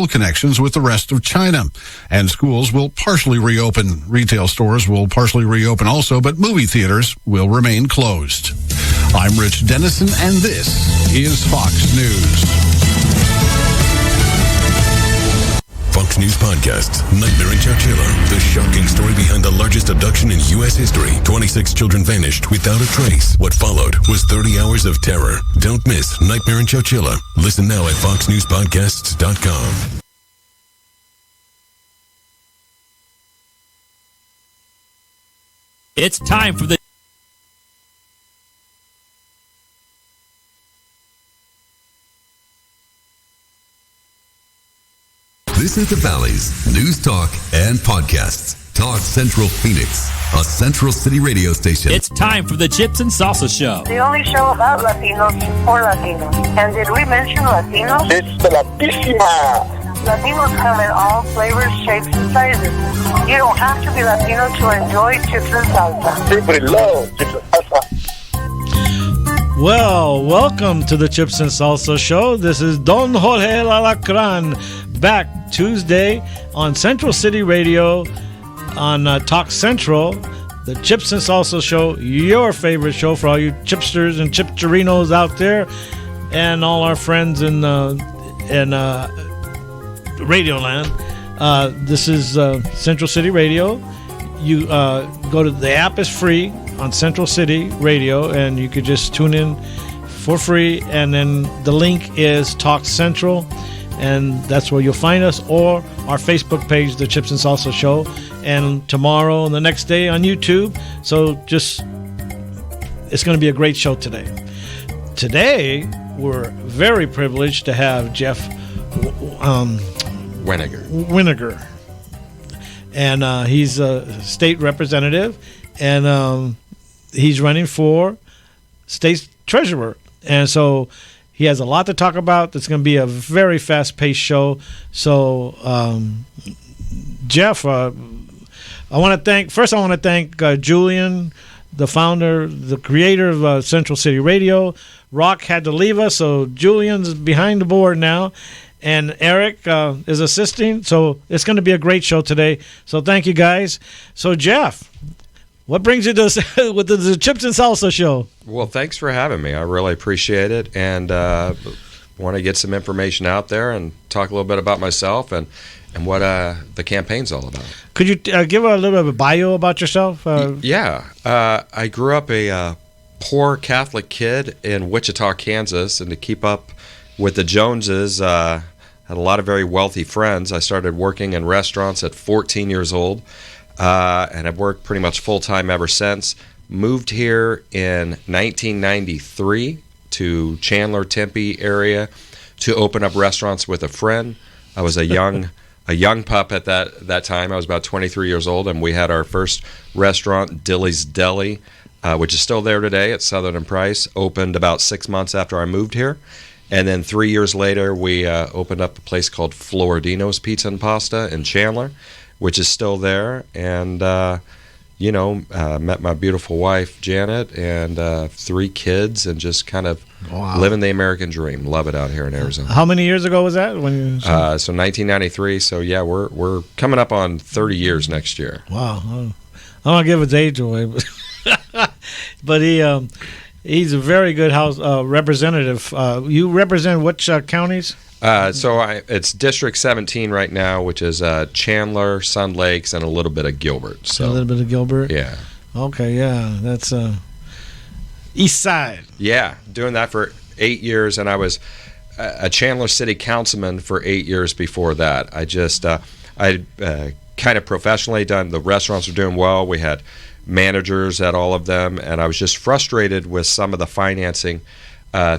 still connections with the rest of China. And schools will partially reopen. Retail stores will partially reopen also, but movie theaters will remain closed. I'm Rich Dennison, and this is Fox News. Fox News Podcasts, Nightmare in Chowchilla, the shocking story behind the largest abduction in U.S. history. 26 children vanished without a trace. What followed was 30 hours of terror. Don't miss Nightmare in Chowchilla. Listen now at foxnewspodcasts.com. It's time for the This is the Valley's News Talk and Podcasts. Talk Central Phoenix, a Central City radio station. It's time for the Chips and Salsa Show. The only show about Latinos for Latinos. And did we mention Latinos? It's the Latísima. Latinos come in all flavors, shapes, and sizes. You don't have to be Latino to enjoy chips and salsa. Everybody loves chips and salsa. Well, welcome to the Chips and Salsa Show. This is Don Jorge Lalacran, back Tuesday on Central City Radio on Talk Central, the Chips and Salsa Show, your favorite show for all you chipsters and chipcherinos out there, and all our friends in Radioland. This is Central City Radio. You go to the app is free on Central City Radio, and you could just tune in for free, and then the link is Talk Central, and that's where you'll find us, or our Facebook page, The Chips and Salsa Show, and tomorrow and the next day on YouTube. So just, it's going to be a great show today. Today, we're very privileged to have Jeff Weninger. And he's a state representative, and he's running for state treasurer. And so he has a lot to talk about. It's going to be a very fast-paced show. So, Jeff, I want to thank Julian, the founder, the creator of Central City Radio. Rock had to leave us, so Julian's behind the board now. And Eric is assisting, so it's going to be a great show today. So thank you, guys. So, Jeff, what brings you to with the Chips and Salsa Show? Well, thanks for having me. I really appreciate it, and want to get some information out there and talk a little bit about myself and what the campaign's all about. Could you give a little bit of a bio about yourself? Yeah. I grew up a poor Catholic kid in Wichita, Kansas, and to keep up with the Joneses, had a lot of very wealthy friends. I started working in restaurants at 14 years old, and I've worked pretty much full-time ever since. Moved here in 1993 to Chandler, Tempe area to open up restaurants with a friend. I was a young pup at that time. I was about 23 years old, and we had our first restaurant, Dilly's Deli, which is still there today at Southern and Price. Opened about 6 months after I moved here. And then 3 years later, we opened up a place called Floridino's Pizza and Pasta in Chandler, which is still there. And, met my beautiful wife, Janet, and 3 kids, and just kind of living the American dream. Love it out here in Arizona. How many years ago was that? So 1993. So, yeah, we're coming up on 30 years next year. Wow. I don't want to give his age away, but he's a very good House representative. You represent which counties? It's District 17 right now, which is Chandler, Sun Lakes, and a little bit of Gilbert. So a little bit of Gilbert? Yeah. Okay, yeah. That's East Side. Yeah, doing that for 8 years, and I was a Chandler City Councilman for 8 years before that. I just, I kind of professionally done, the restaurants were doing well. We had managers at all of them, and I was just frustrated with some of the financing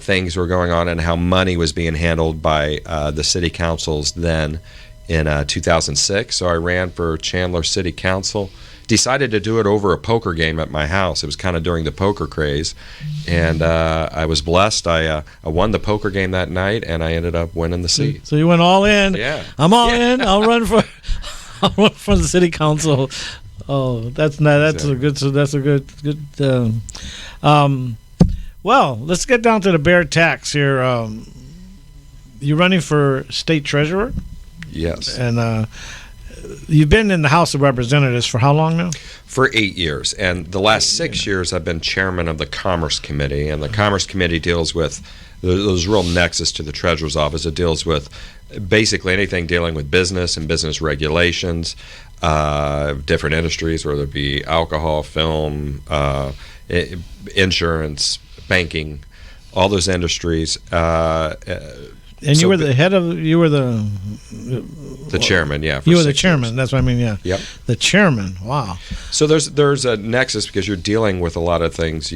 things were going on and how money was being handled by the city councils then in 2006. So I ran for Chandler City Council, decided to do it over a poker game at my house. It was kind of during the poker craze, and I was blessed. I won the poker game that night, and I ended up winning the seat. So you went all in. Yeah. I'm all in. I'll run for the city council. Oh, that's a good. Well, let's get down to the bare tax here. You're running for state treasurer. Yes. And you've been in the House of Representatives for how long now? For 8 years. And the last 6 years, I've been chairman of the Commerce Committee. And the Commerce Committee deals with, there's real nexus to the Treasurer's Office. It deals with basically anything dealing with business and business regulations, different industries, whether it be alcohol, film, insurance, banking, all those industries. And you were the head of, you were the chairman, yeah. You were the chairman, that's what I mean, yeah. Yep. The chairman, wow. So there's a nexus because you're dealing with a lot of things,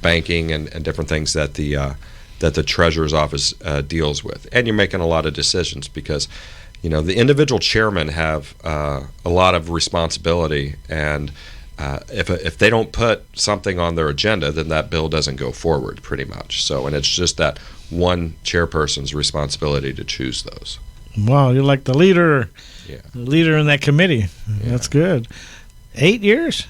banking and different things that the Treasurer's Office deals with. And you're making a lot of decisions because, the individual chairmen have a lot of responsibility, and if they don't put something on their agenda, then that bill doesn't go forward pretty much. So, and it's just that one chairperson's responsibility to choose those. Wow, you're like the leader, Yeah. the leader in that committee. Yeah. That's good. 8 years?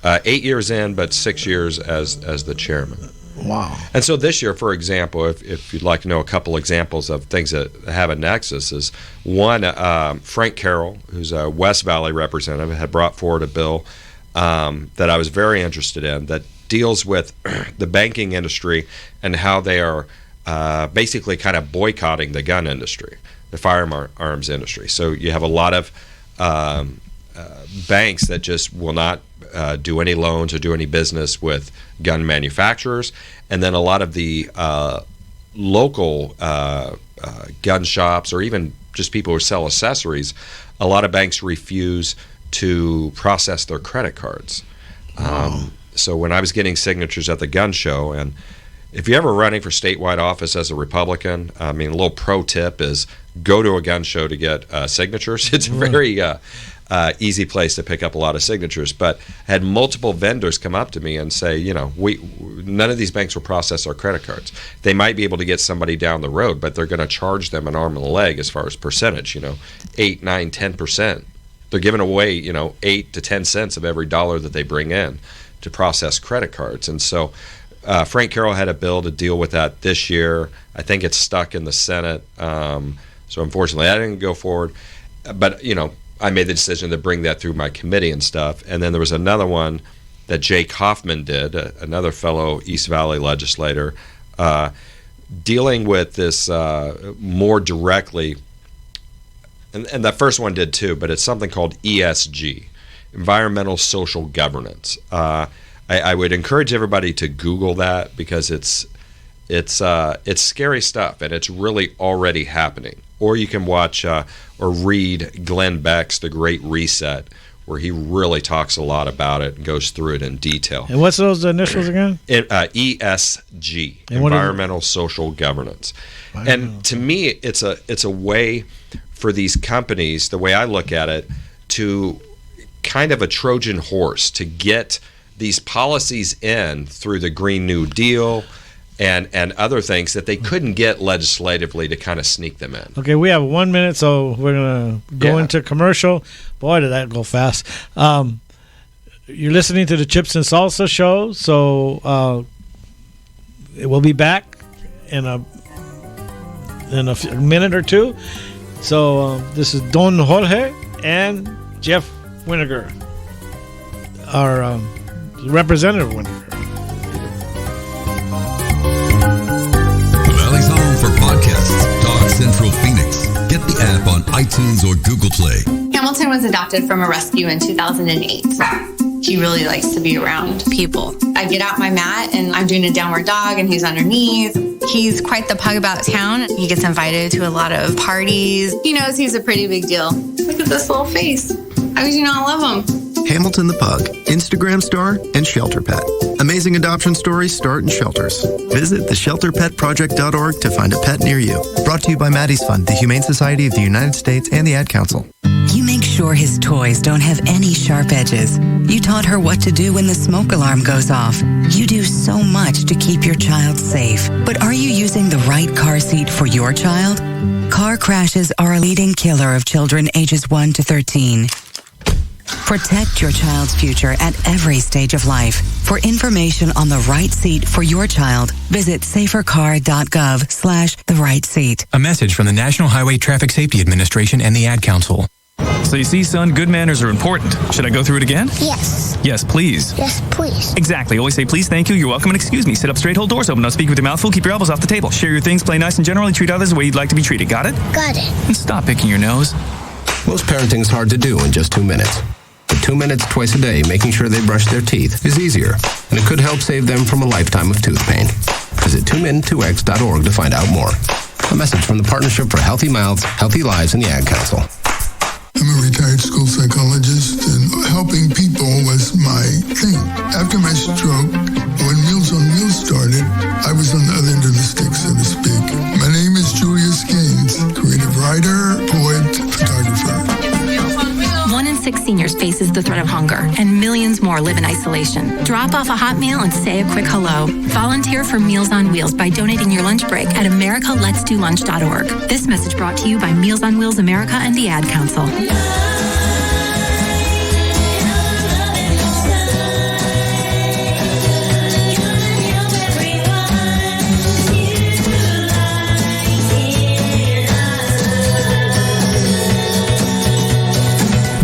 8 years in, but 6 years as the chairman. Wow. And so this year, for example, if you'd like to know a couple examples of things that have a nexus, is one, Frank Carroll, who's a West Valley representative, had brought forward a bill that I was very interested in that deals with the banking industry and how they are basically kind of boycotting the gun industry, the firearms industry. So you have a lot of banks that just will not do any loans or do any business with gun manufacturers, and then a lot of the local gun shops or even just people who sell accessories, a lot of banks refuse to process their credit cards. So when I was getting signatures at the gun show, and if you're ever running for statewide office as a Republican, I mean, a little pro tip is go to a gun show to get signatures. It's a very easy place to pick up a lot of signatures. But I had multiple vendors come up to me and say, none of these banks will process our credit cards. They might be able to get somebody down the road, but they're going to charge them an arm and a leg as far as percentage, 8, 9, 10%. They're giving away, 8 to 10 cents of every dollar that they bring in to process credit cards. And so Frank Carroll had a bill to deal with that this year. I think it's stuck in the Senate. So unfortunately, I didn't go forward. But, I made the decision to bring that through my committee and stuff. And then there was another one that Jake Hoffman did, another fellow East Valley legislator, dealing with this more directly. And that first one did too, but it's something called ESG, Environmental Social Governance. I would encourage everybody to Google that because it's scary stuff, and it's really already happening. Or you can watch or read Glenn Beck's The Great Reset, where he really talks a lot about it and goes through it in detail. And what's those initials again? ESG, Environmental Social Governance. And to me, it's a way for these companies, the way I look at it, to kind of a Trojan horse to get these policies in through the Green New Deal and other things that they couldn't get legislatively to kind of sneak them in. Okay, we have 1 minute, so we're going to go into commercial. Boy, did that go fast. You're listening to the Chips and Salsa show, so we'll be back in a minute or two. So this is Don Jorge and Jeff Weninger, our Representative Weninger. The Valley's home for podcasts. Talk Central Phoenix. Get the app on iTunes or Google Play. Hamilton was adopted from a rescue in 2008. He really likes to be around people. I get out my mat and I'm doing a downward dog and he's underneath. He's quite the pug about town. He gets invited to a lot of parties. He knows he's a pretty big deal. Look at this little face. How could you not love him? Hamilton the Pug, Instagram star, and shelter pet. Amazing adoption stories start in shelters. Visit theshelterpetproject.org to find a pet near you. Brought to you by Maddie's Fund, the Humane Society of the United States, and the Ad Council. You make sure his toys don't have any sharp edges. You taught her what to do when the smoke alarm goes off. You do so much to keep your child safe. But are you using the right car seat for your child? Car crashes are a leading killer of children ages 1 to 13. Protect your child's future at every stage of life. For information on the right seat for your child, visit safercar.gov/the right seat. A message from the National Highway Traffic Safety Administration and the Ad Council. So you see, son, good manners are important. Should I go through it again? Yes. Yes, please. Yes, please. Exactly. Always say please, thank you, you're welcome, and excuse me. Sit up straight, hold doors open. Don't speak with your mouth full. Keep your elbows off the table. Share your things, play nice, and generally treat others the way you'd like to be treated. Got it? Got it. And stop picking your nose. Most parenting's hard to do in just 2 minutes. But 2 minutes twice a day making sure they brush their teeth is easier, and it could help save them from a lifetime of tooth pain. Visit 2min2x.org to find out more. A message from the Partnership for Healthy Mouths, Healthy Lives, and the Ad Council. I'm a retired school psychologist, and helping people was my thing. After my stroke, when Meals on Wheels started, I was on the other end of the stick, so to speak. My name is Julius Gaines, creative writer, poet, photographer. 1 in 6 seniors faces the threat of hunger, and millions more live in isolation. Drop off a hot meal and say a quick hello. Volunteer for Meals on Wheels by donating your lunch break at americaletsdolunch.org. This message brought to you by Meals on Wheels America and the Ad Council.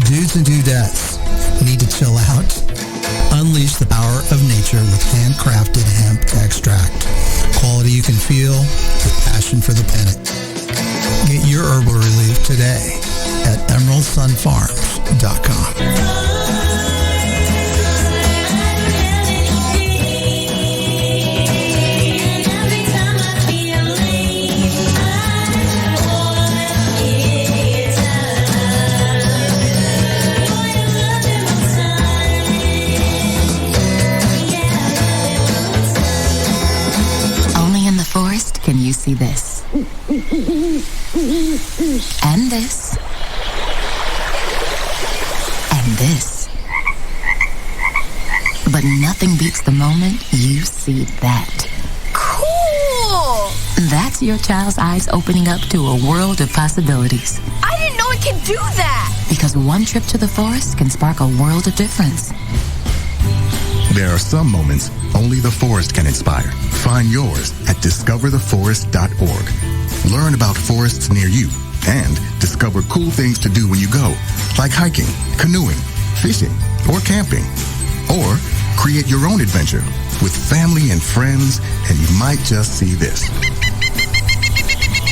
Dudes and dudettes, need to chill out? Unleash the power of nature with handcrafted hemp extract. Quality you can feel with passion for the planet. Get your herbal relief today at emeraldsunfarms.com. Forest, can you see this? And this. And this. But nothing beats the moment you see that. Cool! That's your child's eyes opening up to a world of possibilities. I didn't know it could do that! Because one trip to the forest can spark a world of difference. There are some moments only the forest can inspire. Find yours at discovertheforest.org. Learn about forests near you and discover cool things to do when you go, like hiking, canoeing, fishing, or camping. Or create your own adventure with family and friends, and you might just see this.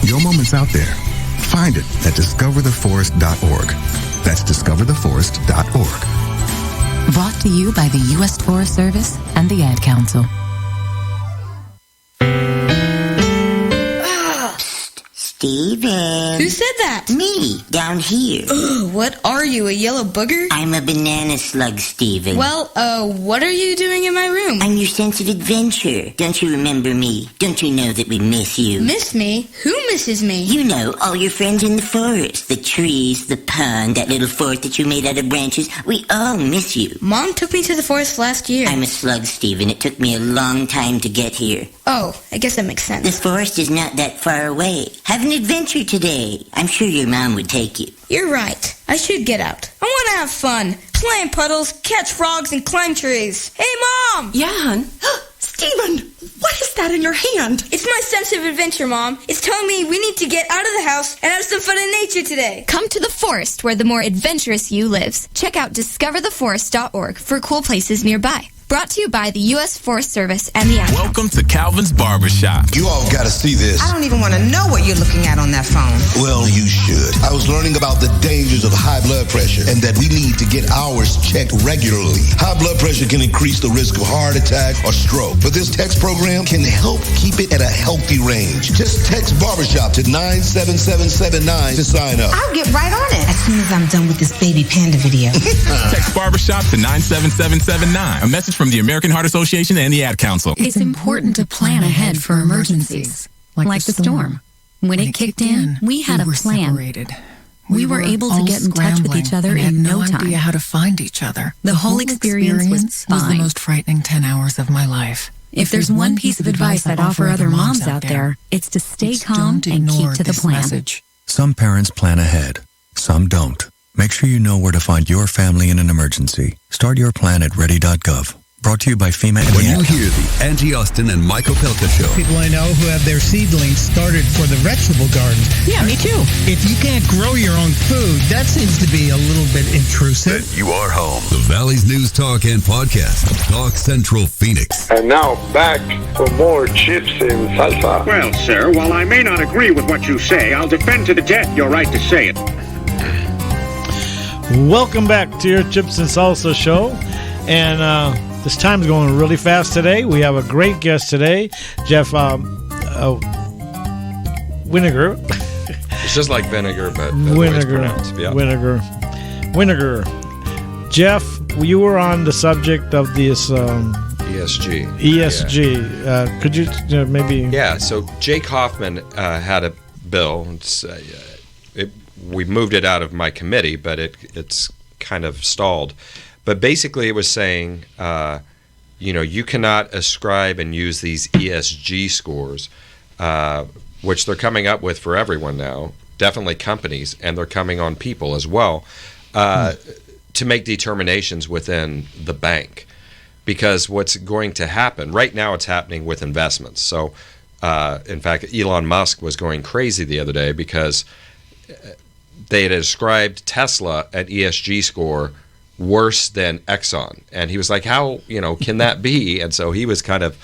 Your moment's out there. Find it at discovertheforest.org. That's discovertheforest.org. Brought to you by the U.S. Forest Service and the Ad Council. Steven. Who said that? Me, down here. Ugh, what are you, a yellow booger? I'm a banana slug, Steven. Well, what are you doing in my room? I'm your sense of adventure. Don't you remember me? Don't you know that we miss you? Miss me? Who misses me? You know, all your friends in the forest. The trees, the pond, that little fort that you made out of branches. We all miss you. Mom took me to the forest last year. I'm a slug, Steven. It took me a long time to get here. Oh, I guess that makes sense. The forest is not that far away. Have an adventure today. I'm sure your mom would take you. You're right. I should get out. I want to have fun. Play in puddles, catch frogs, and climb trees. Hey, Mom! Yeah, hon? Steven, what is that in your hand? It's my sense of adventure, Mom. It's telling me we need to get out of the house and have some fun in nature today. Come to the forest where the more adventurous you lives. Check out discovertheforest.org for cool places nearby. Brought to you by the U.S. Forest Service and the Ad Council. Welcome to Calvin's Barbershop. You all got to see this. I don't even want to know what you're looking at on that phone. Well, you should. I was learning about the dangers of high blood pressure and that we need to get ours checked regularly. High blood pressure can increase the risk of heart attack or stroke, but this text program can help keep it at a healthy range. Just text Barbershop to 97779 to sign up. I'll get right on it as soon as I'm done with this baby panda video. Text Barbershop to 97779. A message from the American Heart Association and the Ad Council. It's important to plan ahead for emergencies, like the storm. When it kicked in, we had a plan. Separated. We were able to get in touch with each other in no time. We had no idea how to find each other. The whole experience was fine. The most frightening 10 hours of my life. If there's one piece of advice I'd offer other moms out there, it's to stay calm and keep to the plan. Some parents plan ahead, some don't. Make sure you know where to find your family in an emergency. Start your plan at ready.gov. Brought to you by FEMA and When you hear the Angie Austin and Michael Pelka Show. People I know who have their seedlings started for the vegetable garden. Yeah, me too. If you can't grow your own food, that seems to be a little bit intrusive. Then you are home. The Valley's News Talk and Podcast. Talk Central Phoenix. And now back for more chips and salsa. Well, sir, while I may not agree with what you say, I'll defend to the death your right to say it. Welcome back to your Chips and Salsa show. And this time's going really fast today. We have a great guest today, Jeff Weninger. It's just like vinegar, but Weninger. Jeff, you were on the subject of this ESG. ESG. Could you maybe? Yeah. So Jake Hoffman had a bill. We moved it out of my committee, but it's kind of stalled. But basically, it was saying, you cannot ascribe and use these ESG scores, which they're coming up with for everyone now, definitely companies, and they're coming on people as well, to make determinations within the bank. Because what's going to happen, right now it's happening with investments. So, in fact, Elon Musk was going crazy the other day because they had ascribed Tesla an ESG score worse than Exxon, and he was like, how can that be? And so he was kind of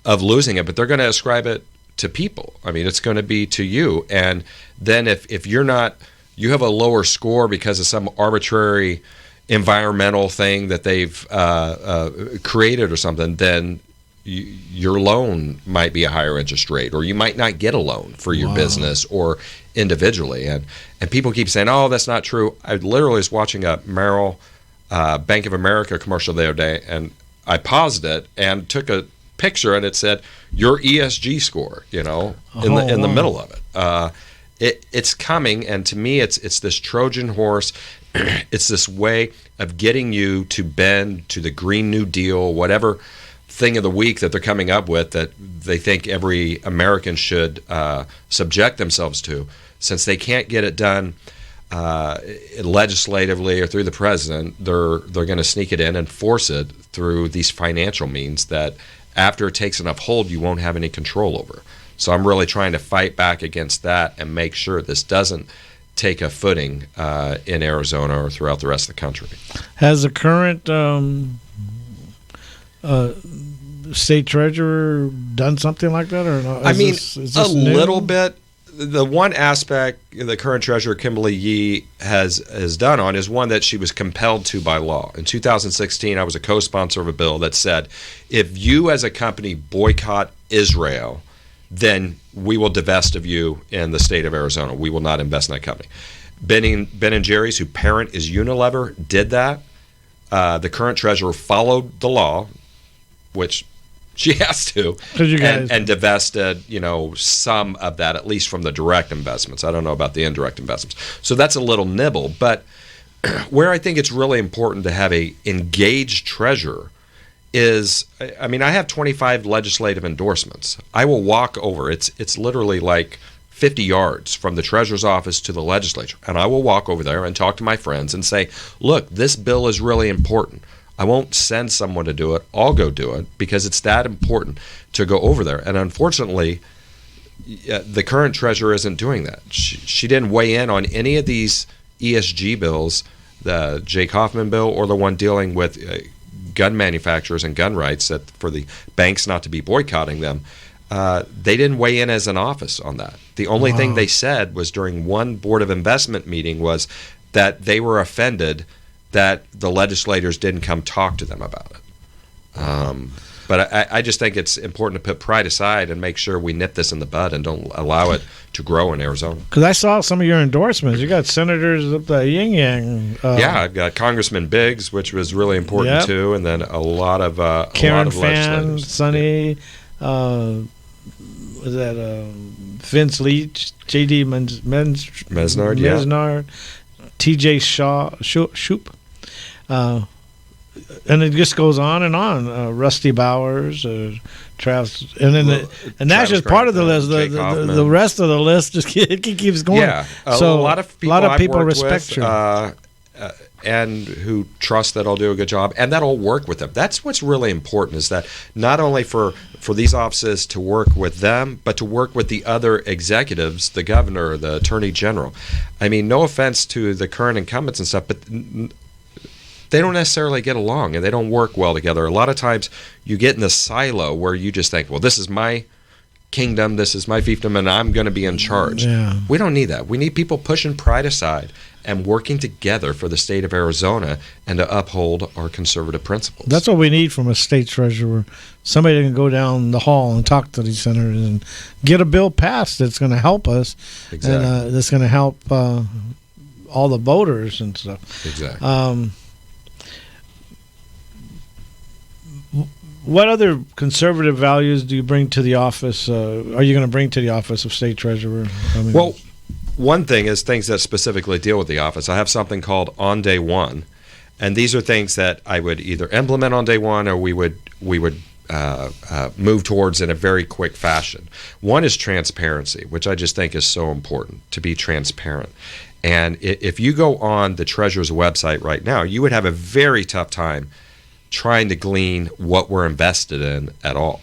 losing it, but they're going to ascribe it to people. I mean, it's going to be to you, and then if you're not, you have a lower score because of some arbitrary environmental thing that they've created or something, then your loan might be a higher interest rate, or you might not get a loan for your business or individually, and people keep saying, oh, that's not true. I literally was watching a Bank of America commercial the other day, and I paused it and took a picture, and it said your ESG score, in the middle of it. It's coming, and to me, it's this Trojan horse. It's this way of getting you to bend to the Green New Deal, whatever thing of the week that they're coming up with that they think every American should subject themselves to, since they can't get it done legislatively or through the president. They're going to sneak it in and force it through these financial means that after it takes enough hold, you won't have any control over. So I'm really trying to fight back against that and make sure this doesn't take a footing in Arizona or throughout the rest of the country. Has the current state treasurer done something like that, or no? Is this a new? Little bit. The one aspect the current treasurer, Kimberly Yee, has done on is one that she was compelled to by law. In 2016, I was a co-sponsor of a bill that said, if you as a company boycott Israel, then we will divest of you in the state of Arizona. We will not invest in that company. Ben & Jerry's, whose parent is Unilever, did that. The current treasurer followed the law, which she has to, and divested, some of that, at least from the direct investments. I don't know about the indirect investments. So that's a little nibble. But where I think it's really important to have a engaged treasurer is, I have 25 legislative endorsements. I will walk over. It's literally like 50 yards from the treasurer's office to the legislature. And I will walk over there and talk to my friends and say, look, this bill is really important. I won't send someone to do it. I'll go do it because it's that important to go over there. And unfortunately, the current treasurer isn't doing that. She didn't weigh in on any of these ESG bills, the Jake Hoffman bill or the one dealing with gun manufacturers and gun rights, that for the banks not to be boycotting them. They didn't weigh in as an office on that. The only thing they said was during one Board of Investment meeting was that they were offended that the legislators didn't come talk to them about it. But I just think it's important to put pride aside and make sure we nip this in the bud and don't allow it to grow in Arizona. Because I saw some of your endorsements. You got senators up the yin yang. Yeah, I've got Congressman Biggs, which was really important too, and then a lot of Karen legislators. Fan, Sonny, was that Vince Leach, J.D. Mesnard, T.J. Shoop. And it just goes on and on. Rusty Bowers, Travis, and then that's just part of the list. The rest of the list just keeps going. Yeah, so a lot of people respect you. and who trust that I'll do a good job, and that I'll work with them. That's what's really important, is that not only for these offices to work with them, but to work with the other executives, the governor, the attorney general. I mean, no offense to the current incumbents and stuff, but they don't necessarily get along, and they don't work well together. A lot of times you get in this silo where you just think, well, this is my kingdom, this is my fiefdom, and I'm going to be in charge. Yeah. We don't need that. We need people pushing pride aside and working together for the state of Arizona and to uphold our conservative principles. That's what we need from a state treasurer. Somebody that can go down the hall and talk to these senators and get a bill passed that's going to help us. Exactly. And that's going to help all the voters and stuff. Exactly. What other conservative values do you bring to the office? Are you going to bring to the office of state treasurer? I mean, well, one thing is things that specifically deal with the office. I have something called On Day One, and these are things that I would either implement on day one or we would move towards in a very quick fashion. One is transparency, which I just think is so important, to be transparent. And if you go on the Treasurer's website right now, you would have a very tough time trying to glean what we're invested in at all.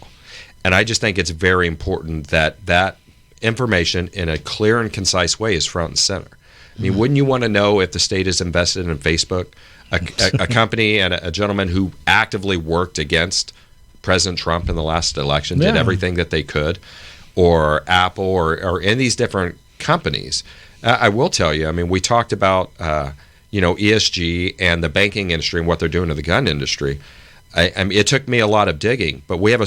And I just think it's very important that that information in a clear and concise way is front and center. I mean, wouldn't you want to know if the state is invested in Facebook, a company and a gentleman who actively worked against President Trump in the last election, did everything that they could, or Apple or any of these different companies? I will tell you, I mean, we talked about ESG and the banking industry and what they're doing to the gun industry. I mean, it took me a lot of digging, but we have a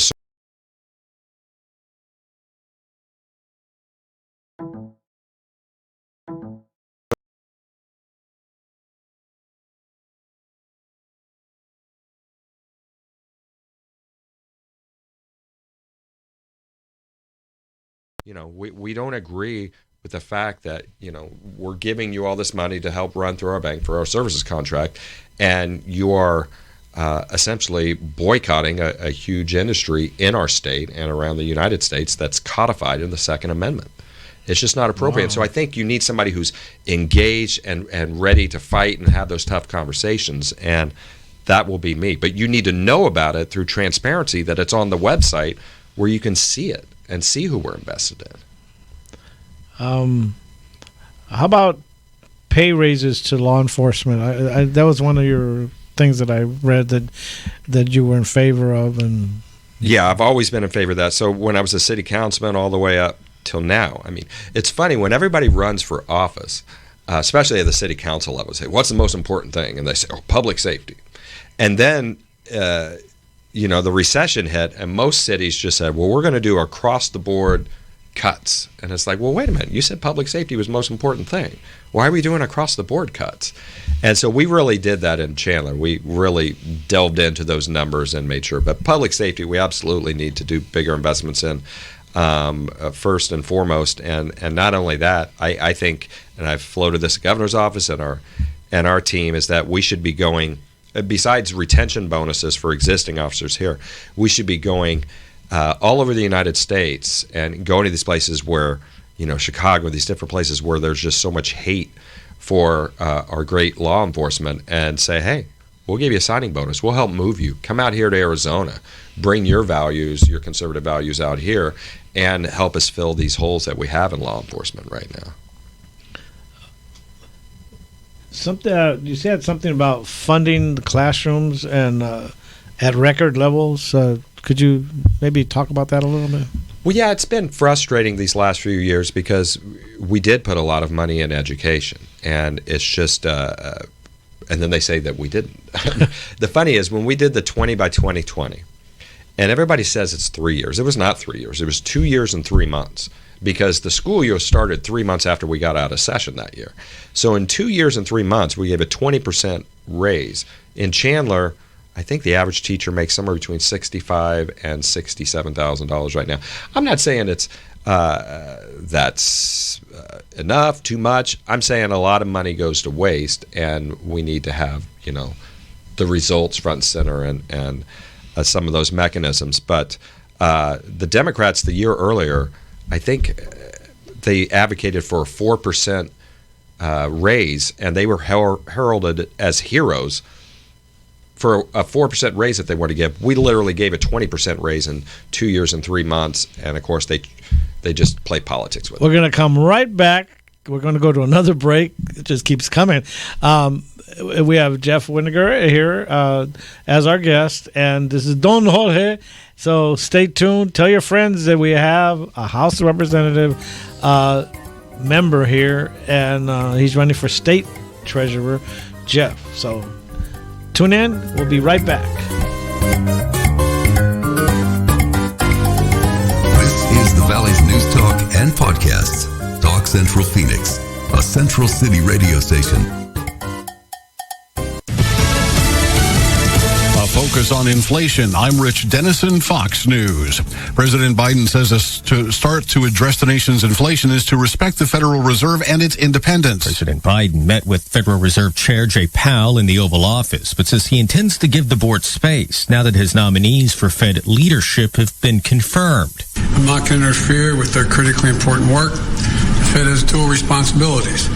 we don't agree with the fact that, we're giving you all this money to help run through our bank for our services contract, and you are essentially boycotting a huge industry in our state and around the United States that's codified in the Second Amendment. It's just not appropriate. Wow. So I think you need somebody who's engaged and ready to fight and have those tough conversations, and that will be me. But you need to know about it through transparency, that it's on the website where you can see it and see who we're invested in. How about pay raises to law enforcement? That was one of your things that I read that you were in favor of. And yeah, I've always been in favor of that. So when I was a city councilman all the way up till now, I mean, it's funny when everybody runs for office, especially at the city council level, say, what's the most important thing? And they say, public safety. And then the recession hit, and most cities just said, well, we're going to do across-the-board cuts. And it's like, well, wait a minute. You said public safety was the most important thing. Why are we doing across-the-board cuts? And so we really did that in Chandler. We really delved into those numbers and made sure. But public safety, we absolutely need to do bigger investments in, first and foremost. And not only that, I think, and I've floated this at the governor's office and our team, is that we should be going, besides retention bonuses for existing officers here, we should be going all over the United States and going to these places where, Chicago, these different places where there's just so much hate for our great law enforcement, and say, hey, we'll give you a signing bonus. We'll help move you. Come out here to Arizona. Bring your values, your conservative values out here, and help us fill these holes that we have in law enforcement right now. Something you said something about funding the classrooms and at record levels. Could you maybe talk about that a little bit? Well, yeah, it's been frustrating these last few years because we did put a lot of money in education, and it's just, and then they say that we didn't. The funny is, when we did the 20 by 2020, and everybody says it's 3 years. It was not 3 years. It was 2 years and 3 months, because the school year started 3 months after we got out of session that year. So in 2 years and 3 months, we gave a 20% raise. In Chandler, I think the average teacher makes somewhere between $65,000 and $67,000 right now. I'm not saying it's that's enough, too much. I'm saying a lot of money goes to waste, and we need to have the results front and center and some of those mechanisms. But the Democrats the year earlier, I think they advocated for a 4% raise, and they were heralded as heroes for a 4% raise that they wanted to give. We literally gave a 20% raise in 2 years and 3 months, and of course they just play politics with it. We're going to come right back. We're going to go to another break. It just keeps coming. We have Jeff Weninger here as our guest, and this is Don Jorge. So stay tuned. Tell your friends that we have a House of Representative member here, and he's running for state treasurer, Jeff. So tune in. We'll be right back. This is the Valley's News Talk and Podcasts. Talk Central Phoenix, a Central City radio station. Focus on inflation. I'm Rich Dennison, Fox News. President Biden says to start to address the nation's inflation is to respect the Federal Reserve and its independence. President Biden met with Federal Reserve Chair Jay Powell in the Oval Office, but says he intends to give the board space now that his nominees for Fed leadership have been confirmed. I'm not going to interfere with their critically important work. The Fed has dual responsibilities.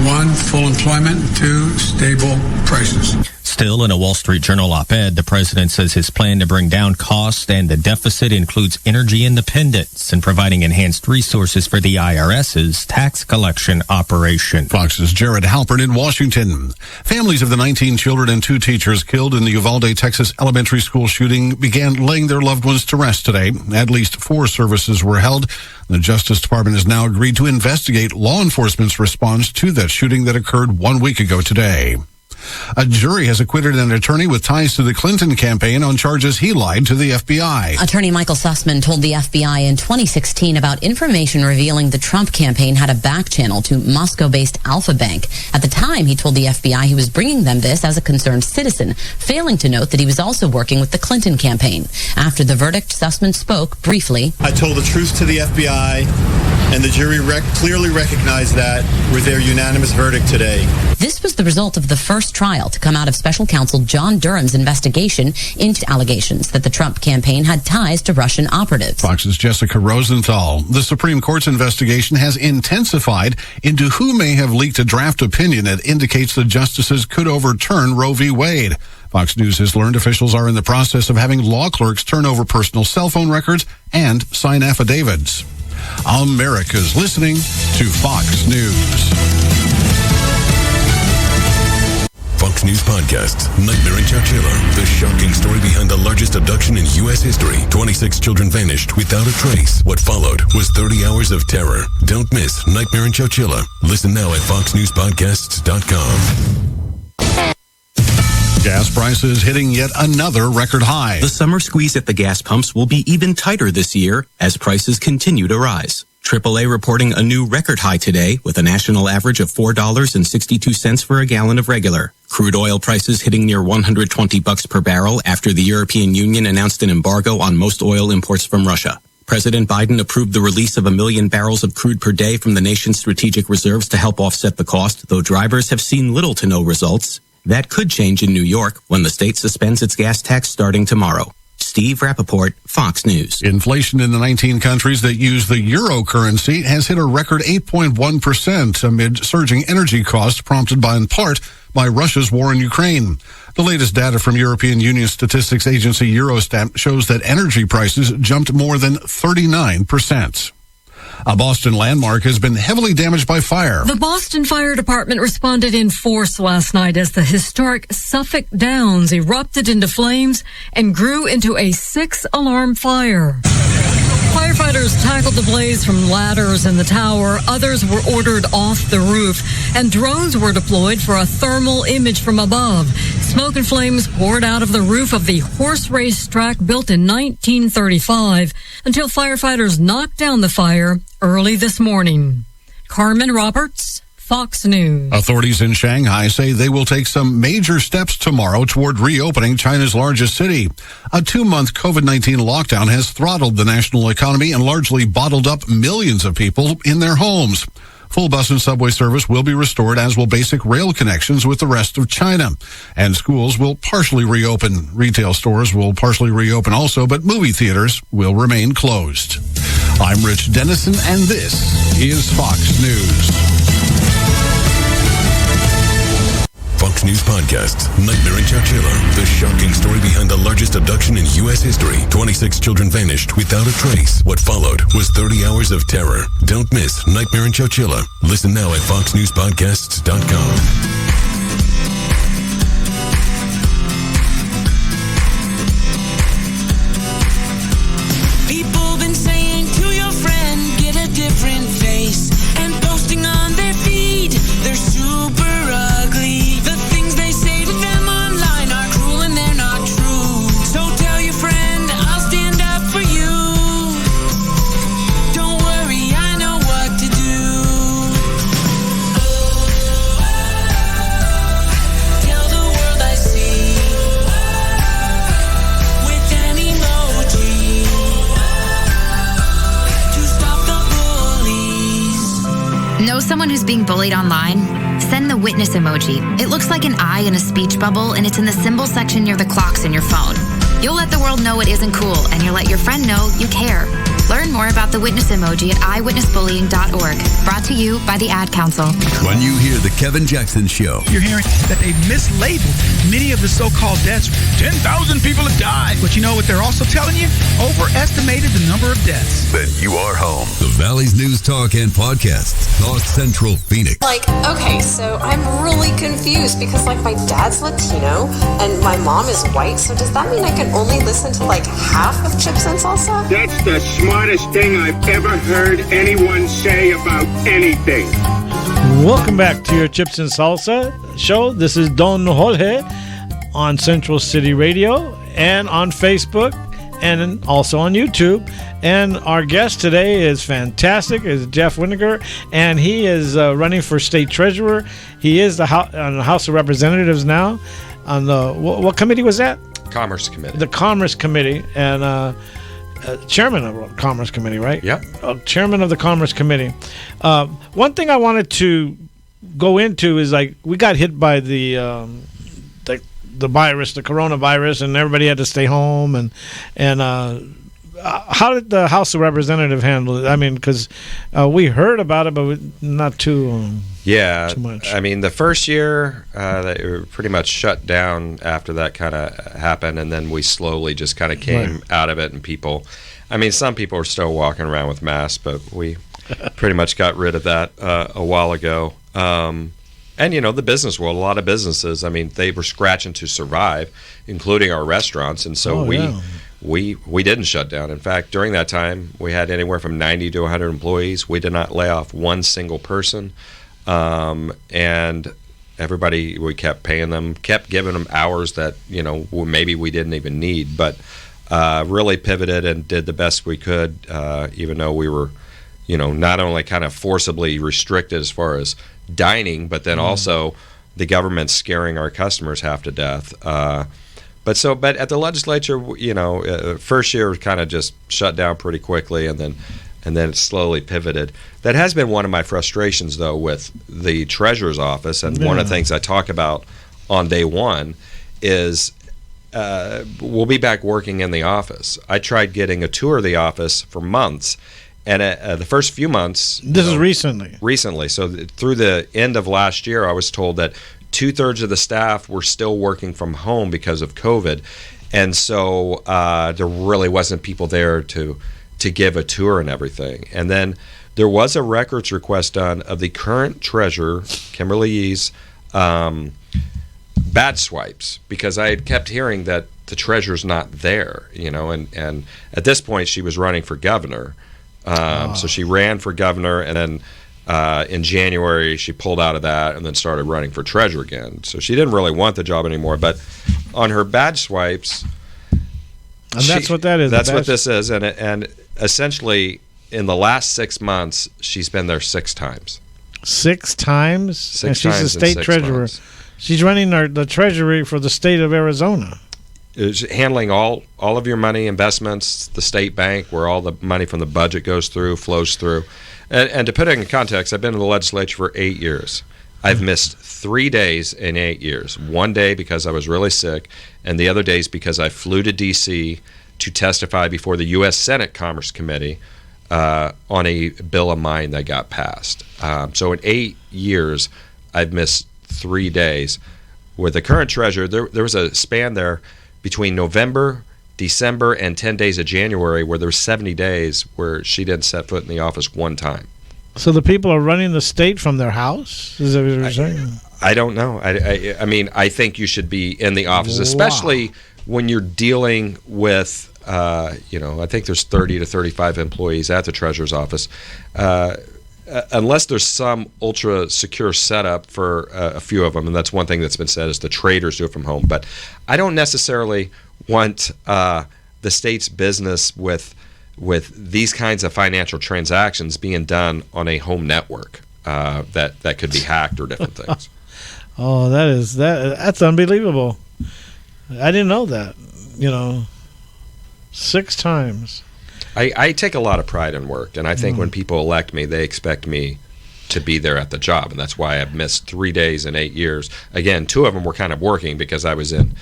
1, full employment. 2, stable prices. Still, in a Wall Street Journal op-ed, the president says his plan to bring down costs and the deficit includes energy independence and providing enhanced resources for the IRS's tax collection operation. Fox's Jared Halpern in Washington. Families of the 19 children and 2 teachers killed in the Uvalde, Texas elementary school shooting began laying their loved ones to rest today. At least 4 services were held. The Justice Department has now agreed to investigate law enforcement's response to that shooting that occurred 1 week ago today. A jury has acquitted an attorney with ties to the Clinton campaign on charges he lied to the FBI. Attorney Michael Sussman told the FBI in 2016 about information revealing the Trump campaign had a back channel to Moscow-based Alpha Bank. At the time, he told the FBI he was bringing them this as a concerned citizen, failing to note that he was also working with the Clinton campaign. After the verdict, Sussman spoke briefly. I told the truth to the FBI, and the jury clearly recognized that with their unanimous verdict today. This was the result of the first trial to come out of special counsel John Durham's investigation into allegations that the Trump campaign had ties to Russian operatives. Fox's Jessica Rosenthal. The Supreme Court's investigation has intensified into who may have leaked a draft opinion that indicates the justices could overturn Roe v. Wade. Fox News has learned officials are in the process of having law clerks turn over personal cell phone records and sign affidavits. America's listening to Fox News. Fox News Podcasts, Nightmare in Chowchilla, the shocking story behind the largest abduction in U.S. history. 26 children vanished without a trace. What followed was 30 hours of terror. Don't miss Nightmare in Chowchilla. Listen now at foxnewspodcasts.com. Gas prices hitting yet another record high. The summer squeeze at the gas pumps will be even tighter this year as prices continue to rise. AAA reporting a new record high today with a national average of $4.62 for a gallon of regular. Crude oil prices hitting near $120 per barrel after the European Union announced an embargo on most oil imports from Russia. President Biden approved the release of 1 million barrels of crude per day from the nation's strategic reserves to help offset the cost, though drivers have seen little to no results. That could change in New York when the state suspends its gas tax starting tomorrow. Steve Rappaport, Fox News. Inflation in the 19 countries that use the euro currency has hit a record 8.1% amid surging energy costs prompted by, in part, by Russia's war in Ukraine. The latest data from European Union statistics agency Eurostat shows that energy prices jumped more than 39%. A Boston landmark has been heavily damaged by fire. The Boston Fire Department responded in force last night as the historic Suffolk Downs erupted into flames and grew into a 6-alarm fire. Firefighters tackled the blaze from ladders in the tower. Others were ordered off the roof, and drones were deployed for a thermal image from above. Smoke and flames poured out of the roof of the horse race track built in 1935 until firefighters knocked down the fire early this morning. Carmen Roberts, Fox News. Authorities in Shanghai say they will take some major steps tomorrow toward reopening China's largest city. A 2-month COVID-19 lockdown has throttled the national economy and largely bottled up millions of people in their homes. Full bus and subway service will be restored, as will basic rail connections with the rest of China. And schools will partially reopen. Retail stores will partially reopen also, but movie theaters will remain closed. I'm Rich Dennison, and this is Fox News. Fox News Podcasts, Nightmare in Chowchilla, the shocking story behind the largest abduction in U.S. history. 26 children vanished without a trace. What followed was 30 hours of terror. Don't miss Nightmare in Chowchilla. Listen now at foxnewspodcasts.com. Different face and posting on their feed, they're super ugly. The things they say to them online are cruel and they're not true. So tell your friend I'll stand up for you. Don't worry, I know what to do. Tell the world I see with an emoji to stop the Know someone who's being bullied online? Send the witness emoji. It looks like an eye in a speech bubble, and it's in the symbol section near the clocks in your phone. You'll let the world know it isn't cool, and you'll let your friend know you care. Learn more about the witness emoji at eyewitnessbullying.org. Brought to you by the Ad Council. When you hear the Kevin Jackson Show, You're hearing that they've mislabeled many of the so-called deaths. 10,000 people have died. But you know what they're also telling you? Overestimated the number of deaths. then you are home. The Valley's News Talk and Podcasts, North Central Phoenix. Okay, so I'm really confused because, my dad's Latino and my mom is white, so does that mean I can only listen to, half of Chips and Salsa? That's the smartest thing I've ever heard anyone say about anything. Welcome back to your Chips and Salsa show. This is Don Jorge on Central City Radio and on Facebook and also on YouTube. And our guest today is fantastic, is Jeff Weninger, and he is running for state treasurer. He is on the House of Representatives now. On the what committee was that? Commerce Committee. The Commerce Committee, and chairman of the Commerce Committee, right? Yeah. Chairman of the Commerce Committee. One thing I wanted to go into is we got hit by the virus, the coronavirus, and everybody had to stay home. And how did the House of Representatives handle it? I mean, because we heard about it, but not too. Yeah, too much. I mean, the first year they were pretty much shut down after that kind of happened, and then we slowly just kind of came out of it. And some people are still walking around with masks, but we pretty much got rid of that a while ago. And the business world, a lot of businesses, they were scratching to survive, including our restaurants, and so we didn't shut down. In fact, during that time, we had anywhere from 90 to 100 employees. We did not lay off one single person. And everybody, we kept paying them, kept giving them hours that, maybe we didn't even need, but really pivoted and did the best we could, even though we were, not only kind of forcibly restricted as far as dining, but then also the government scaring our customers half to death. But at the legislature, first year kind of just shut down pretty quickly, and then it slowly pivoted. That has been one of my frustrations, though, with the treasurer's office, and one of the things I talk about on day one is we'll be back working in the office. I tried getting a tour of the office for months, and the first few months... This is recently. Recently. So through the end of last year, I was told that 2/3 of the staff were still working from home because of COVID, and so there really wasn't people there to give a tour and everything. And then there was a records request done of the current treasurer, Kimberly Yee's, badge swipes, because I had kept hearing that the treasurer's not there, and at this point she was running for governor. So she ran for governor, and then in January she pulled out of that and then started running for treasurer again. So she didn't really want the job anymore, but on her badge swipes... And that's what that is. That's what this is, and essentially, in the last 6 months, she's been there 6 times. 6 times? And she's times a state treasurer. Months. She's running the treasury for the state of Arizona. It's handling all of your money, investments, the state bank, where all the money from the budget flows through. And to put it in context, I've been in the legislature for 8 years. I've missed 3 days in 8 years. 1 day because I was really sick, and the other days because I flew to D.C. to testify before the U.S. Senate Commerce Committee on a bill of mine that got passed. So in 8 years, I've missed 3 days. With the current treasurer, there was a span there between November, December, and 10 days of January where there were 70 days where she didn't set foot in the office one time. So the people are running the state from their house? Is that what you're saying? I don't know. I mean, I think you should be in the office, especially when you're dealing with, I think there's 30 to 35 employees at the treasurer's office. Unless there's some ultra secure setup for a few of them, and that's one thing that's been said is the traders do it from home. But I don't necessarily want the state's business with these kinds of financial transactions being done on a home network that could be hacked or different things. Oh, that's unbelievable. I didn't know that. 6 times. I take a lot of pride in work, and I think when people elect me, they expect me to be there at the job, and that's why I've missed 3 days in 8 years. Again, 2 of them were kind of working because I was in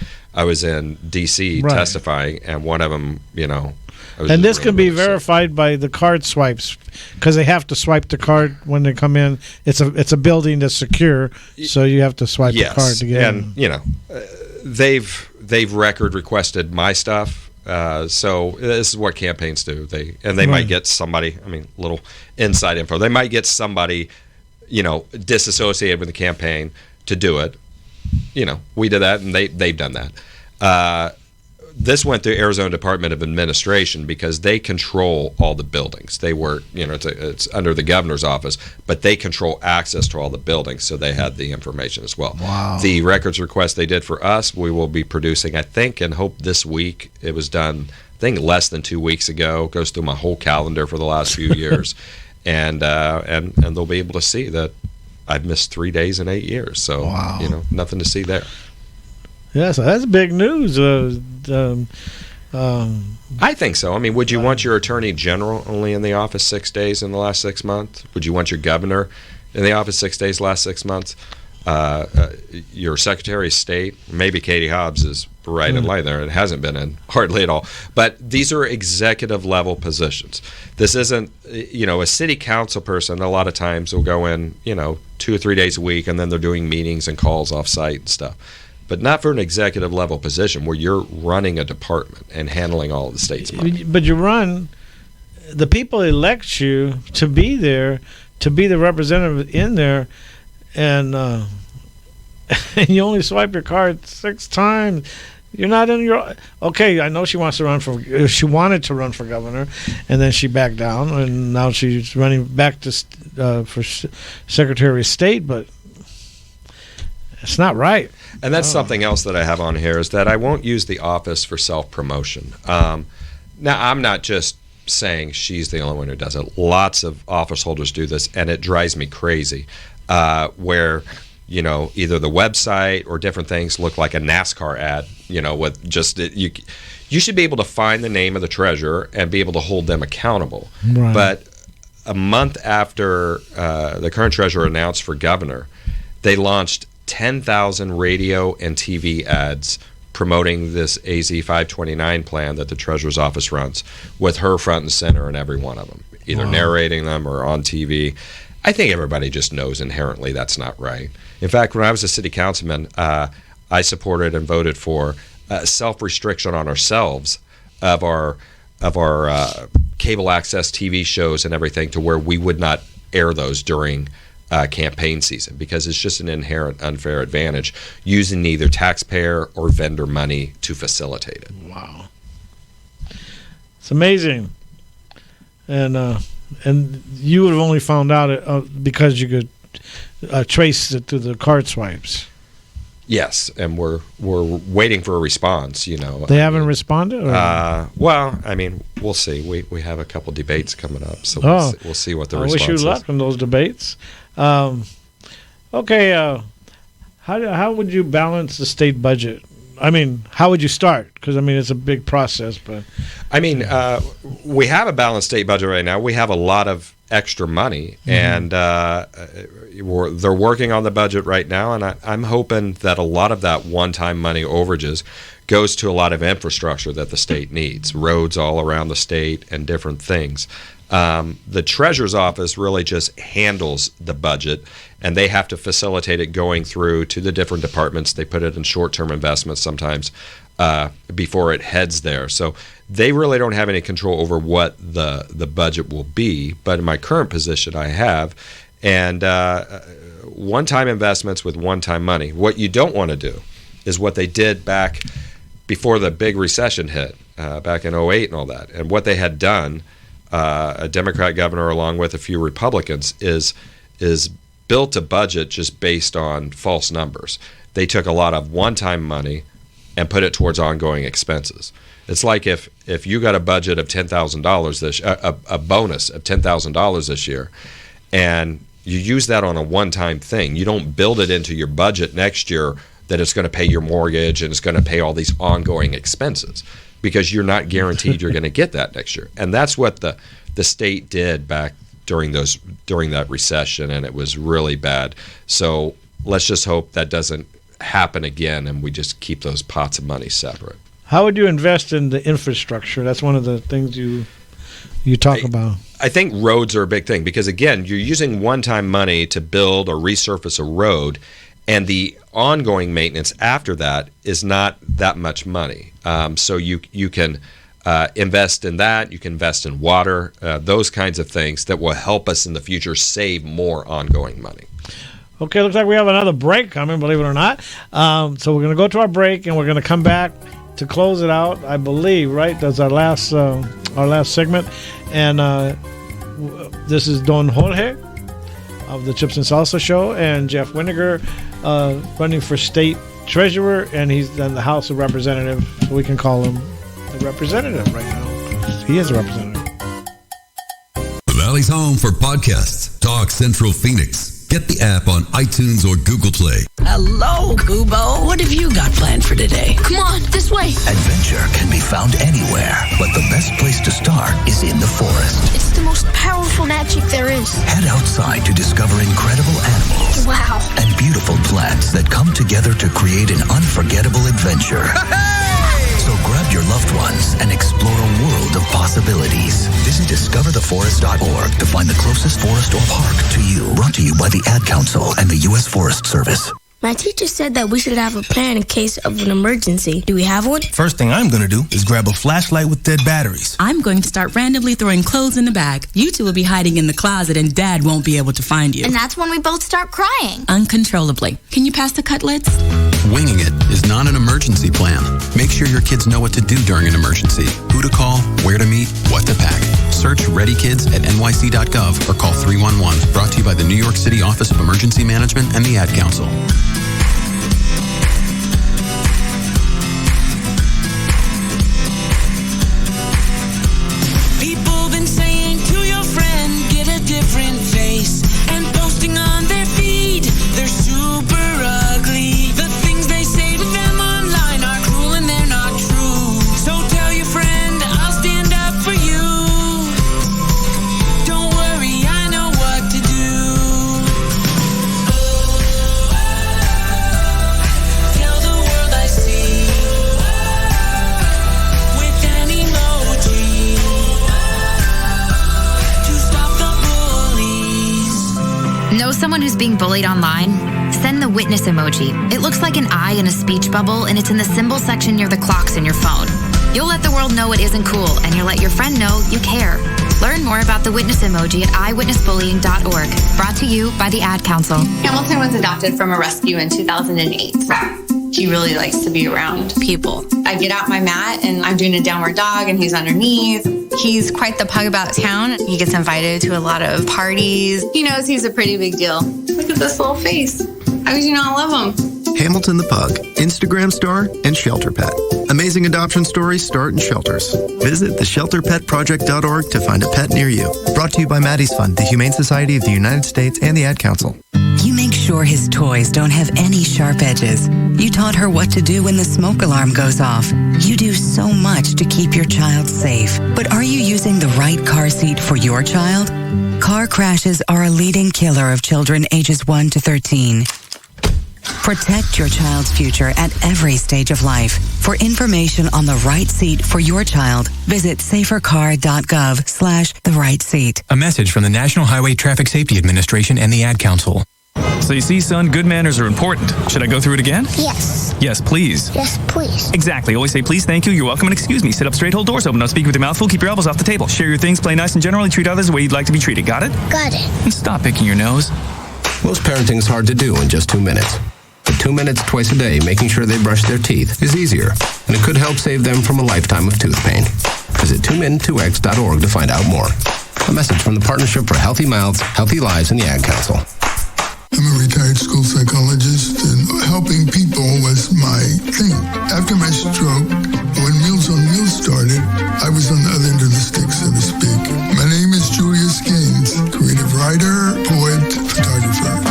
D.C. testifying, and one of them, And this can be verified by the card swipes because they have to swipe the card when they come in. It's a building that's secure, so you have to swipe the card to get in. And they've record requested my stuff. So this is what campaigns do. They might get somebody. Little inside info. They might get somebody, disassociated with the campaign to do it. We did that, and they've done that. This went through Arizona Department of Administration because they control all the buildings. They work, it's under the governor's office, but they control access to all the buildings, so they had the information as well. Wow. The records request they did for us, we will be producing, I think, and hope this week. It was done, I think, less than 2 weeks ago. Goes through my whole calendar for the last few years, and they'll be able to see that I've missed 3 days in 8 years. So, nothing to see there. Yeah, so that's big news. I think so. Would you want your attorney general only in the office 6 days in the last 6 months? Would you want your governor in the office 6 days last 6 months? Your Secretary of State, maybe Katie Hobbs is right in line there. It hasn't been in hardly at all. But these are executive level positions. This isn't, a city council person a lot of times will go in, 2 or 3 days a week, and then they're doing meetings and calls off site and stuff. But not for an executive level position where you're running a department and handling all of the state's money. But the people elect you to be there, to be the representative in there, and you only swipe your card 6 times. You're not in your... Okay, I know she wanted to run for governor, and then she backed down, and now she's running back to for Secretary of State, but it's not right. And that's something else that I have on here is that I won't use the office for self-promotion. Now, I'm not just saying she's the only one who does it. Lots of office holders do this, and it drives me crazy where, either the website or different things look like a NASCAR ad, with just you should be able to find the name of the treasurer and be able to hold them accountable. Right. But a month after the current treasurer announced for governor, they launched 10,000 radio and TV ads promoting this AZ 529 plan that the treasurer's office runs, with her front and center in every one of them, either narrating them or on TV. I think everybody just knows inherently that's not right. In fact, when I was a city councilman, I supported and voted for self-restriction on ourselves of our cable access TV shows and everything, to where we would not air those during campaign season, because it's just an inherent unfair advantage using either taxpayer or vendor money to facilitate it. Wow. It's amazing. And you would have only found out because you could trace it to the card swipes. Yes, and we're waiting for a response. They haven't responded. Well, we'll see. We have a couple debates coming up, so we'll see what the response is. I wish you luck in those debates. Okay, how would you balance the state budget? How would you start? Because it's a big process, but we have a balanced state budget right now. We have a lot of extra money, and they're working on the budget right now, and I'm hoping that a lot of that one-time money overages goes to a lot of infrastructure that the state needs, roads all around the state and different things. The Treasurer's Office really just handles the budget, and they have to facilitate it going through to the different departments. They put it in short-term investments sometimes before it heads there. So they really don't have any control over what the budget will be. But in my current position, I have. And one-time investments with one-time money. What you don't want to do is what they did back before the big recession hit, back in 2008 and all that. And what they had done, a Democrat governor along with a few Republicans, is built a budget just based on false numbers. They took a lot of one-time money and put it towards ongoing expenses. It's like if you got a budget of $10,000 a bonus of $10,000 this year, and you use that on a one-time thing. You don't build it into your budget next year that it's going to pay your mortgage and it's going to pay all these ongoing expenses, because you're not guaranteed you're going to get that next year. And that's what the state did back during that recession, and it was really bad. So let's just hope that doesn't happen again, and we just keep those pots of money separate. How would you invest in the infrastructure? That's one of the things you talk about. I think roads are a big thing, because again, you're using one-time money to build or resurface a road, and the ongoing maintenance after that is not that much money. So you can invest in that. You can invest in water, those kinds of things that will help us in the future save more ongoing money. Okay, looks like we have another break coming, believe it or not. So we're going to go to our break, and we're going to come back to close it out, I believe, right? That's our last segment. And this is Don Jorge of the Chips and Salsa Show, and Jeff Weninger running for state treasurer, and he's in the House of Representatives, so we can call him the representative right now. He is a representative. The Valley's home for podcasts. Talk Central Phoenix. Get the app on iTunes or Google Play. Hello, Kubo. What have you got planned for today? Come on, this way. Adventure can be found anywhere, but the best place to start is in the forest. It's the most powerful magic there is. Head outside to discover incredible animals. Wow. And beautiful plants that come together to create an unforgettable adventure. So grab your loved ones and explore a world of possibilities. Visit discovertheforest.org to find the closest forest or park to you. Brought to you by the Ad Council and the U.S. Forest Service. My teacher said that we should have a plan in case of an emergency. Do we have one? First thing I'm going to do is grab a flashlight with dead batteries. I'm going to start randomly throwing clothes in the bag. You two will be hiding in the closet and Dad won't be able to find you. And that's when we both start crying. Uncontrollably. Can you pass the cutlets? Winging it is not an emergency plan. Make sure your kids know what to do during an emergency, who to call, where to meet, what to pack. Search Ready Kids at nyc.gov or call 311. Brought to you by the New York City Office of Emergency Management and the Ad Council. People been saying to your friend, get a different face, and posting on their feed, they're super ugly. The things they say to them online are cruel and they're not true. So tell your friend, I'll stand up for you. Don't worry, I know what to do. Tell the world I see with an emoji to stop the bullies. Know someone who's being bullied online? Send the witness emoji. It looks like an eye in a speech bubble, and it's in the symbol section near the clocks in your phone. You'll let the world know it isn't cool, and you'll let your friend know you care. Learn more about the witness emoji at eyewitnessbullying.org. Brought to you by the Ad Council. Hamilton was adopted from a rescue in 2008. He really likes to be around people. I get out my mat and I'm doing a downward dog and he's underneath. He's quite the pug about town. He gets invited to a lot of parties. He knows he's a pretty big deal. Look at this little face. How could you not love him? Hamilton the Pug, Instagram star, and shelter pet. Amazing adoption stories start in shelters. Visit theshelterpetproject.org to find a pet near you. Brought to you by Maddie's Fund, the Humane Society of the United States, and the Ad Council. You make sure sure his toys don't have any sharp edges. You taught her what to do when the smoke alarm goes off. You do so much to keep your child safe. But are you using the right car seat for your child? Car crashes are a leading killer of children ages 1 to 13. Protect your child's future at every stage of life. For information on the right seat for your child, visit safercar.gov/the right seat. A message from the National Highway Traffic Safety Administration and the Ad Council. So you see, son, good manners are important. Should I go through it again? Yes. Yes, please. Yes, please. Exactly. Always say please, thank you, you're welcome, and excuse me. Sit up straight, hold doors open. Don't speak with your mouth full. Keep your elbows off the table. Share your things, play nice, and generally treat others the way you'd like to be treated. Got it? Got it. And stop picking your nose. Most parenting is hard to do in just 2 minutes. But 2 minutes twice a day making sure they brush their teeth is easier, and it could help save them from a lifetime of tooth pain. Visit 2min2x.org to find out more. A message from the Partnership for Healthy Mouths, Healthy Lives, and the Ad Council. I'm a retired school psychologist, and helping people was my thing. After my stroke, when Meals on Wheels started, I was on the other end of the stick, so to speak. My name is Julius Gaines, creative writer, poet, photographer.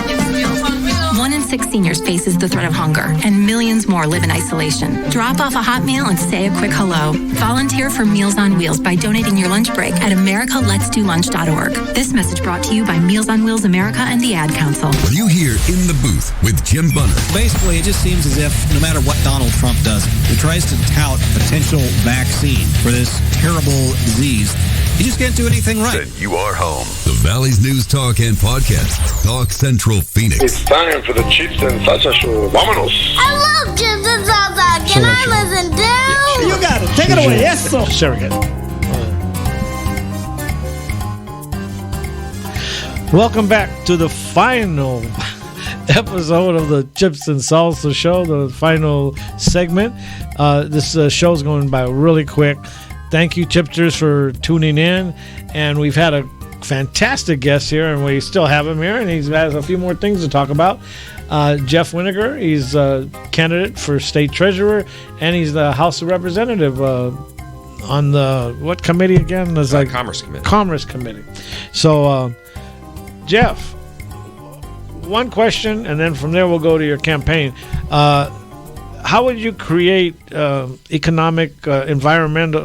1 in 6 seniors faces the threat of hunger, and millions more live in isolation. Drop off a hot meal and say a quick hello. Volunteer for Meals on Wheels by donating your lunch break at americaletsdolunch.org. This message brought to you by Meals on Wheels America and the Ad Council. Are you here in the booth with Jim Bunner? Basically, it just seems as if no matter what Donald Trump does, he tries to tout a potential vaccine for this terrible disease. You just can't do anything right. Then you are home. The Valley's News Talk and Podcast. Talk Central Phoenix. It's time for the Chips and Salsa Show. Vámonos. I love chips and salsa. Can I listen too? You got it. Take it away. Yes, sir. Sure, we got it. Welcome back to the final episode of the Chips and Salsa Show, the final segment. This show's going by really quick. Thank you, Chipsters, for tuning in. And we've had a fantastic guest here, and we still have him here, and he has a few more things to talk about. Jeff Weninger, he's a candidate for state treasurer, and he's the House of Representative on the, what committee again? It's like Commerce Committee. Commerce Committee. So, Jeff, one question, and then from there we'll go to your campaign. How would you create economic, economic,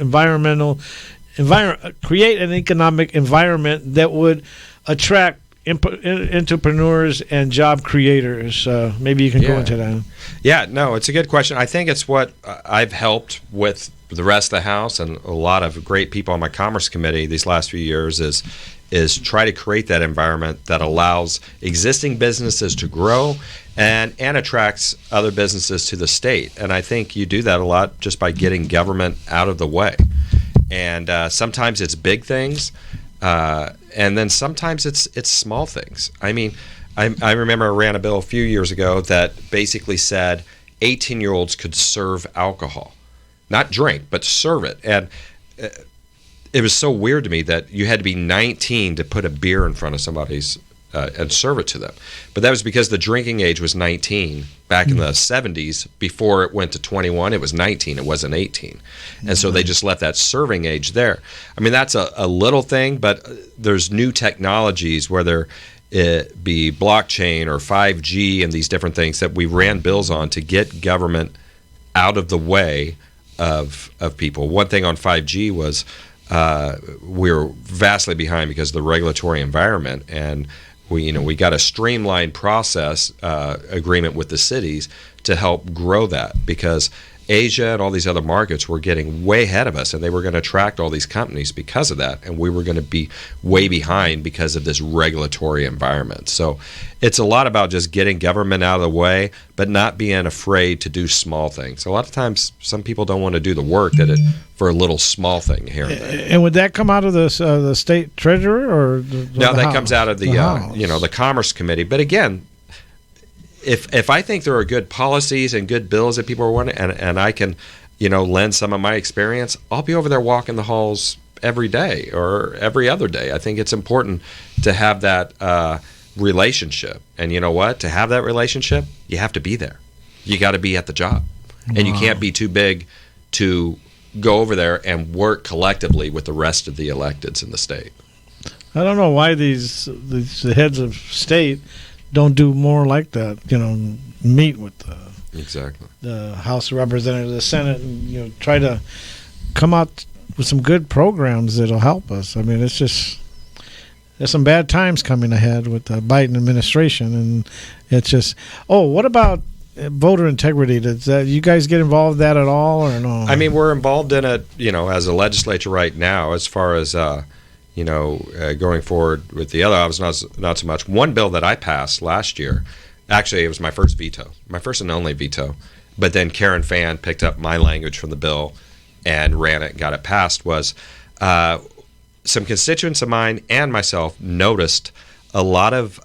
environmental, create an economic environment that would attract entrepreneurs and job creators? Maybe you can go into that. Yeah, no, it's a good question. I think it's what I've helped with the rest of the House and a lot of great people on my Commerce Committee these last few years is try to create that environment that allows existing businesses to grow and attracts other businesses to the state. And I think you do that a lot just by getting government out of the way. And sometimes it's big things, and then sometimes it's small things. I mean, I remember I ran a bill a few years ago that basically said 18-year-olds could serve alcohol. Not drink, but serve it. And it was so weird to me that you had to be 19 to put a beer in front of somebody's and serve it to them. But that was because the drinking age was 19 back in the 70s. Before it went to 21, it was 19. It wasn't 18. And so they just left that serving age there. I mean, that's a little thing, but there's new technologies, whether it be blockchain or 5G and these different things that we ran bills on to get government out of the way of people. One thing on 5G was we're vastly behind because of the regulatory environment, and we got a streamlined process agreement with the cities to help grow that, because Asia and all these other markets were getting way ahead of us, and they were going to attract all these companies because of that, and we were going to be way behind because of this regulatory environment. So it's a lot about just getting government out of the way, but not being afraid to do small things. A lot of times, some people don't want to do the work for a little small thing here and there. And would that come out of the state treasurer, or no? That comes out of the Commerce Committee. But again, if I think there are good policies and good bills that people are wanting, and I can, lend some of my experience, I'll be over there walking the halls every day or every other day. I think it's important to have that relationship. And you know what? To have that relationship, you have to be there. You got to be at the job. And you can't be too big to go over there and work collectively with the rest of the electeds in the state. I don't know why these heads of state don't do more like that. Meet with the House of Representatives, the Senate, and try to come out with some good programs that'll help us. I mean, there's some bad times coming ahead with the Biden administration, and it's just. Oh, what about voter integrity? Does you guys get involved in that at all, or no? I mean, we're involved in it, as a legislature right now. As far as going forward with the other, I was not so much. One bill that I passed last year, actually, it was my first and only veto. But then Karen Fan picked up my language from the bill and ran it and got it passed. Was some constituents of mine and myself noticed a lot of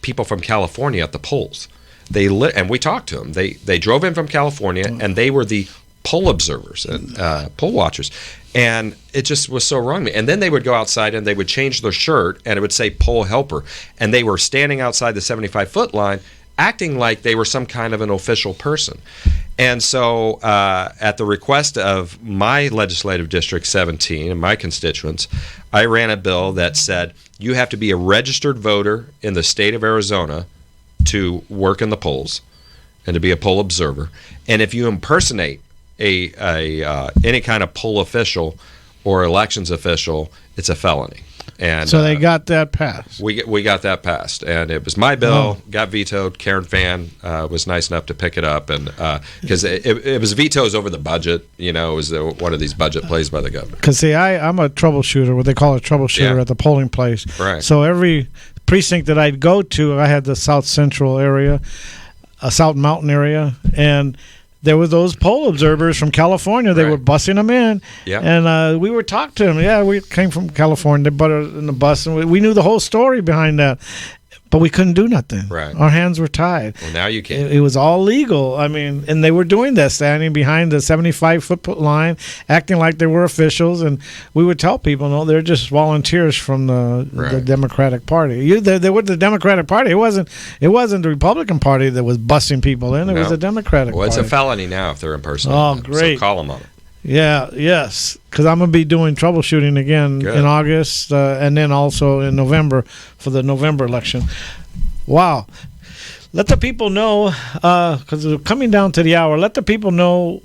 people from California at the polls. And we talked to them. They drove in from California, and they were the poll observers and poll watchers. And it just was so wrong. And then they would go outside and they would change their shirt and it would say poll helper. And they were standing outside the 75-foot line acting like they were some kind of an official person. And so at the request of my legislative district 17 and my constituents, I ran a bill that said you have to be a registered voter in the state of Arizona to work in the polls and to be a poll observer. And if you impersonate any kind of poll official or elections official, it's a felony. And so they got that passed. We got that passed, and it was my bill. Got vetoed. Karen Fan was nice enough to pick it up, and because it was vetoes over the budget. It was one of these budget plays by the governor. Because see, I'm a troubleshooter, what they call a troubleshooter at the polling place. Right. So every precinct that I'd go to, I had the South Central area, South Mountain area, and there were those poll observers from California. They were bussing them in, and we were talking to them. Yeah, we came from California. They put us in the bus, and we knew the whole story behind that. But we couldn't do nothing. Right. Our hands were tied. Well, now you can. It was all legal. I mean, and they were doing that, standing behind the 75-foot line, acting like they were officials. And we would tell people, no, they're just volunteers from the Democratic Party. They were the Democratic Party. It wasn't the Republican Party that was busing people in. It was the Democratic Party. Well, it's a felony now if they're impersonating. Oh, them. great. So call them on it. Yeah, yes, because I'm going to be doing troubleshooting again in August and then also in November for the November election. Wow. Let the people know, because we're coming down to the hour, let the people know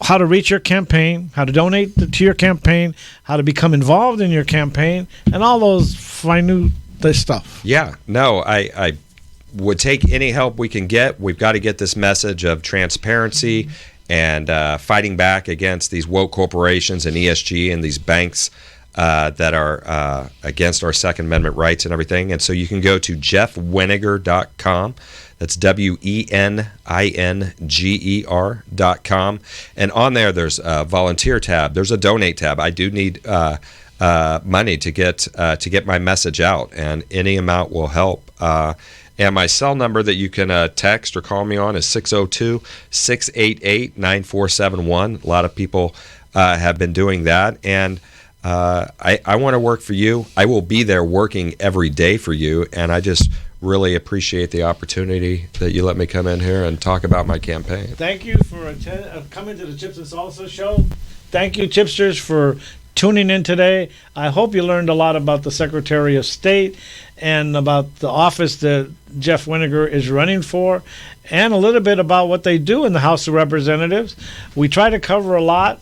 how to reach your campaign, how to donate to your campaign, how to become involved in your campaign, and all those minute stuff. Yeah, no, I would take any help we can get. We've got to get this message of transparency and fighting back against these woke corporations and ESG and these banks that are against our Second Amendment rights and everything. And so you can go to jeffweninger.com. That's WENINGER.com. And on there, there's a volunteer tab. There's a donate tab. I do need money to get my message out, and any amount will help. And my cell number that you can text or call me on is 602-688-9471. A lot of people have been doing that. And I want to work for you. I will be there working every day for you. And I just really appreciate the opportunity that you let me come in here and talk about my campaign. Thank you for coming to the Chips and Salsa show. Thank you, Chipsters, for tuning in today. I hope you learned a lot about the Secretary of State and about the office that Jeff Weninger is running for, and a little bit about what they do in the House of Representatives. We try to cover a lot.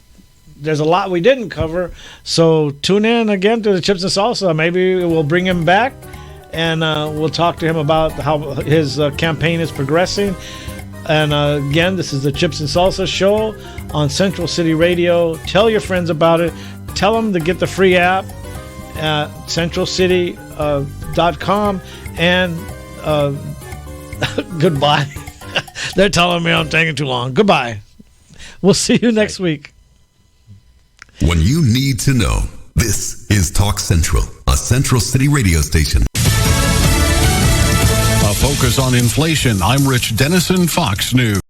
There's a lot we didn't cover, so tune in again to the Chips and Salsa. Maybe we'll bring him back, and we'll talk to him about how his campaign is progressing. And again, this is the Chips and Salsa show on Central City Radio. Tell your friends about it. Tell them to get the free app at centralcity.com. And goodbye. They're telling me I'm taking too long. Goodbye. We'll see you next week. When you need to know, this is Talk Central, a Central City radio station. A focus on inflation. I'm Rich Dennison, Fox News.